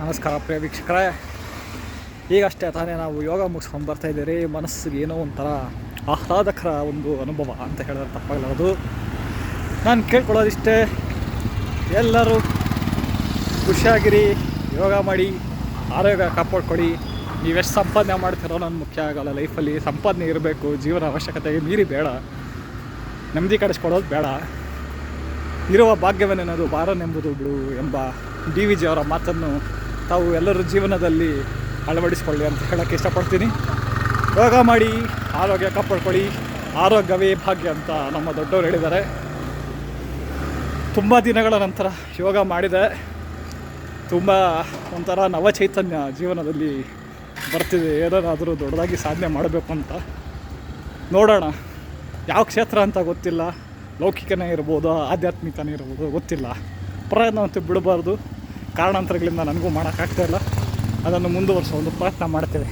ನಮಸ್ಕಾರ ಪ್ರಿಯ ವೀಕ್ಷಕರೇ, ಈಗಷ್ಟೇ ತಾನೇ ನಾವು ಯೋಗ ಮುಗಿಸ್ಕೊಂಡು ಬರ್ತಾಯಿದ್ದೀರಿ. ಮನಸ್ಸಿಗೆ ಏನೋ ಒಂಥರ ಆಹ್ಲಾದಕರ ಒಂದು ಅನುಭವ ಅಂತ ಹೇಳಿದ್ರೆ ತಪ್ಪಾಗಲಾರದು. ನಾನು ಕೇಳ್ಕೊಳ್ಳೋದಿಷ್ಟೇ, ಎಲ್ಲರೂ ಖುಷಿಯಾಗಿರಿ, ಯೋಗ ಮಾಡಿ, ಆರೋಗ್ಯ ಕಾಪಾಡ್ಕೊಳ್ಳಿ. ನೀವೆಷ್ಟು ಸಂಪಾದನೆ ಮಾಡ್ತಿರೋ ನನ್ನ ಮುಖ್ಯ ಆಗಲ್ಲ. ಲೈಫಲ್ಲಿ ಸಂಪಾದನೆ ಇರಬೇಕು, ಜೀವನ ಅವಶ್ಯಕತೆಗೆ ಮೀರಿ ಬೇಡ, ನೆಮ್ಮದಿ ಕಡಿಸ್ಕೊಳ್ಳೋದು ಬೇಡ. ಇರುವ ಭಾಗ್ಯವನ್ನೆನ್ನೋದು ಬಾರನೆಂಬುದು ಬಿಡು ಎಂಬ DVG ಅವರ ಮಾತನ್ನು ತಾವು ಎಲ್ಲರ ಜೀವನದಲ್ಲಿ ಅಳವಡಿಸ್ಕೊಳ್ಳಿ ಅಂತ ಹೇಳೋಕ್ಕೆ ಇಷ್ಟಪಡ್ತೀನಿ. ಯೋಗ ಮಾಡಿ, ಆರೋಗ್ಯ ಕಾಪಾಡ್ಕೊಳ್ಳಿ, ಆರೋಗ್ಯವೇ ಭಾಗ್ಯ ಅಂತ ನಮ್ಮ ದೊಡ್ಡವರು ಹೇಳಿದ್ದಾರೆ. ತುಂಬ ದಿನಗಳ ನಂತರ ಯೋಗ ಮಾಡಿದೆ. ತುಂಬ ಒಂಥರ ನವಚೈತನ್ಯ ಜೀವನದಲ್ಲಿ ಬರ್ತಿದೆ. ಏನಾದರೂ ದೊಡ್ಡದಾಗಿ ಸಾಧನೆ ಮಾಡಬೇಕು ಅಂತ ನೋಡೋಣ. ಯಾವ ಕ್ಷೇತ್ರ ಅಂತ ಗೊತ್ತಿಲ್ಲ, ಲೌಕಿಕನೇ ಇರ್ಬೋದು, ಆಧ್ಯಾತ್ಮಿಕನೇ ಇರ್ಬೋದು, ಗೊತ್ತಿಲ್ಲ. ಪ್ರಯತ್ನವಂತೂ ಬಿಡಬಾರ್ದು. ಕಾರಣಾಂತರಗಳಿಂದ ನನಗೂ ಮಾಡೋಕ್ಕಾಗ್ತಾಯಿಲ್ಲ. ಅದನ್ನು ಮುಂದುವರಿಸೋ ಒಂದು ಪ್ರಯತ್ನ ಮಾಡ್ತೇವೆ.